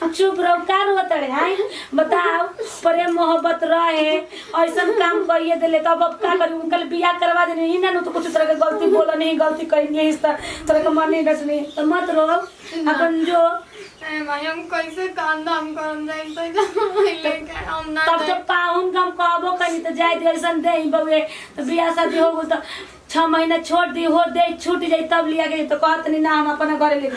चुप रहो का रोत है बताओ प्रेम मोहब्बत रहे ऐसा काम करिए दिले तब अब का करी उनके बियाह करवा देने ही ना तो कुछ तरह के गलती बोला नहीं गलती करेंगे इस तरह का मन नहीं डटनी तो मत रो अपन जो हम कैसे काम धाम करम जाए तो लेके हम ना तब जब पाहुन कम कहबो कनी तो जाय दे ऐसा दे बउए तो बियाह शादी हो गो तो 6 महीना छोड़ दी हो दे छूट जाई तब लिया गई तो कहत नहीं ना हम अपना घरे ले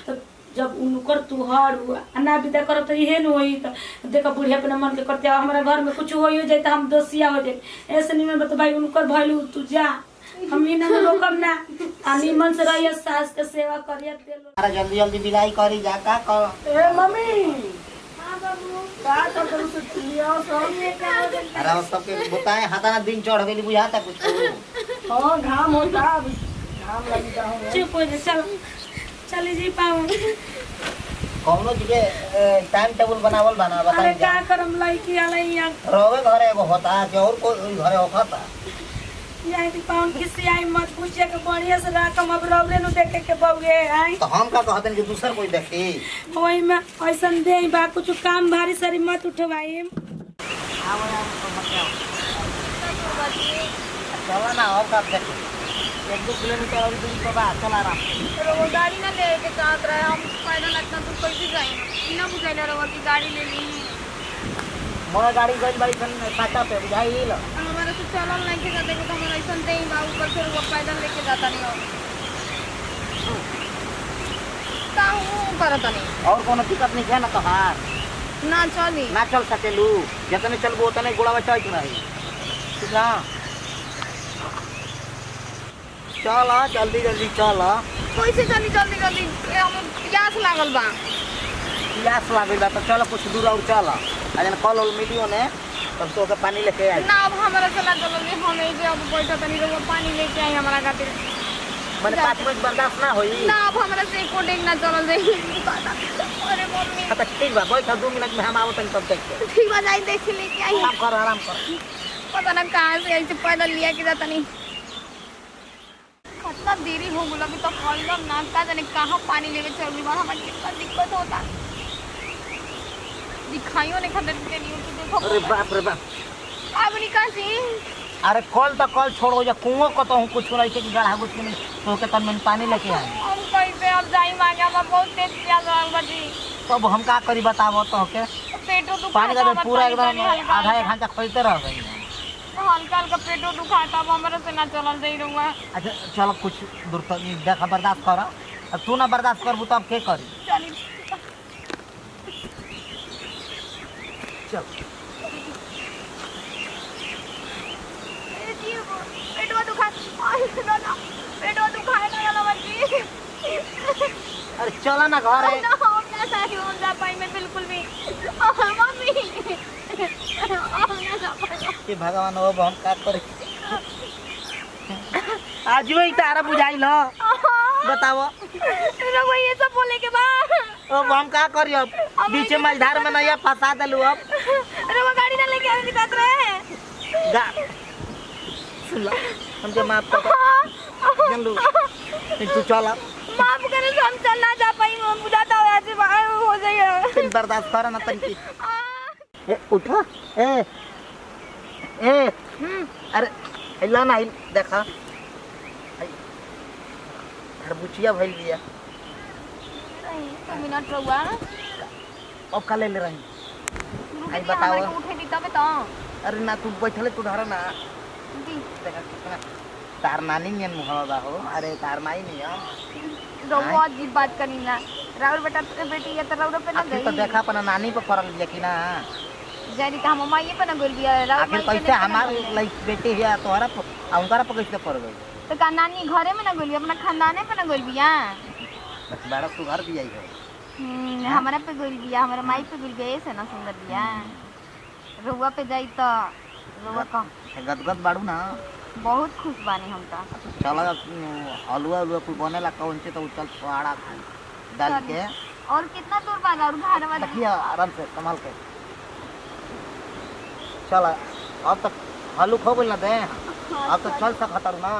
तो जब उनकर तू हर हुआ ना विदा करो तो इहे न होई तो देखो बुढ़िया अपना मन के करते हमारा घर में कुछ हो जाए तो हम दोषिया हो जाए ऐसे नहीं मैं बता भाई उनकर भइलू तू जा हम इना रोकम ना आनी मन से रहिए सास के सेवा करिए तेलो अरे जल्दी जल्दी विदाई करी जा का कर ए मम्मी हां बाबू का कर लियो सब अरे सब के बताए हाथा दिन चढ़ गेली बुझाता कुछ हां घाम होता घाम लगता है चुप हो जा चल चली जी पाऊ कौनो जगह टाइम टेबल बनावल बना अरे बताई का जा करम लड़की आले यहाँ रोवे घरे एगो होता कि और कोई घरे होता यहाँ की पाउन किसी आई मत पूछे के बढ़िया से राखम अब रौरे नु देखे के बउए आई तो हम का कहतन कि दूसर कोई देखी ओई में ऐसन दे बा कुछ काम भारी सारी मत उठवाई आवला तो मत आओ चला ना और का देख 1-2 किलोमीटर और दूरी पर बा चला रहा वो गाड़ी ना ले के चाहत रहे हम पैदल इतना दूर कैसे जाए बिना बुझाइले रहो कि गाड़ी ले ली मोर गाड़ी गइल बाई सन साटा पे बुझाई ल हमारे से चलल नहीं के जाते तो हम ऐसा दे बा ऊपर से वो पैदल लेके जाता नहीं हो काहू करता नहीं और कोनो दिक्कत नहीं है ना तोहार ना चली ना चल सकेलू जितने चलबो उतने गोड़ावा चढ़ रही ठीक ना चल जल्दी जल्दी चल कैसे चली जल्दी जल्दी हम प्यास लागल बा प्यास लागल बा तो चल कुछ दूर और चल आ जन कल उल मिलियो ने तब तो के पानी लेके आई ना अब हमारा से लागल हम ए जे अब बैठा तनी वो पानी लेके आई हमारा खातिर मैंने 5 मिनट बर्दाश्त ना होई ना अब हमारा से एको डेग ना चलल जाई अरे मम्मी तो ठीक बा बैठ 2 मिनट में हम आवत तब देख के ठीक बा जाई देख लेके आई आराम कर पता ना कहां से ऐसे पैदल लिया के जाता नहीं कितना देरी हो गया अभी तो कॉलम ना का जाने कहां पानी लेके चल रही बार हमारे कितना दिक्कत होता दिखाइयो नहीं खतर के लिए तो देखो अरे बाप रे बाप अब निकासी अरे कल तो कल छोड़ो या कुआं को तो हूं कुछ नहीं के गढ़ा गुछ में तो के तन में पानी लेके आई हम कैसे अब जाई मांगे हम बहुत तेज प्यास लागल बा जी तब हम का करी बताओ तो के पेटो दुखा पानी का पूरा एकदम आधा 1 घंटा खोलते रह गई हल्का हल्का पेटो दुखाता अब हमारे से ना चलल जाई रहूंगा अच्छा चलो कुछ दूर तक देखा बर्दाश्त कर अब तू ना बर्दाश्त करबू तो अब के करी चली चल पेटवा दुखा ना पेटवा दुखाए ना मत अरे चला ना घर है ना हम ना सारी हो जा पाई मैं बिल्कुल भी मम्मी हम ना जा पाई कि भगवान अब हम का करे आज वही तारा बुझाई ल बताओ रघु ये सब बोले के बाद अब हम का करी अब बीच में मझधार में नया फंसा देलू अब रघु गाड़ी ना लेके आने दिखात रहे गा सुन ला हमके माफ कर जल्लू तू चल माफ करे हम चल ना जा पाई हम बुझाता हो ऐसे बाहर हो जाए तुम बर्दाश्त कर ना तनकी ए उठा ए ए अरे हिला ना हिल देखा खरबूचिया भइल बिया तो मिनट रहुआ अब का ले रही रुके बताओ। उठे दी तबे तो अरे ना तू बैठले तू धर ना दी देखा कितना तार नानी नियन मुहावा हो अरे तार माई नहीं हम रहुआ अजीब बात करनी ना राउर बेटा बेटी ये तो राउर पे ना आखिर गई तो देखा अपना नानी पे पड़ल बिया कि ना जरी का हम माई पे ना गोल दिया राउर आखिर कैसे हमार लाइक बेटी है तोहरा उनकरा पे कैसे पड़ गई तो का नानी घरे में ना गोल अपना खानदाने पे ना गोल बिया बस बड़ा तू घर भी आई है हमारा पे गोल बिया हमारा माई पे गोल बिया ऐसे ना सुंदर बिया रहुआ पे जाई तो रहुआ का गदगद बाड़ू ना बहुत खुश बानी हम तो चल हलवा हलवा कुछ बनेला कौन से तो चल पहाड़ा डाल के और कितना दूर बा और घर वाला देखिए आराम से संभाल के चल अब तक आलू खो बोल ना दे अब तो चल सकता ना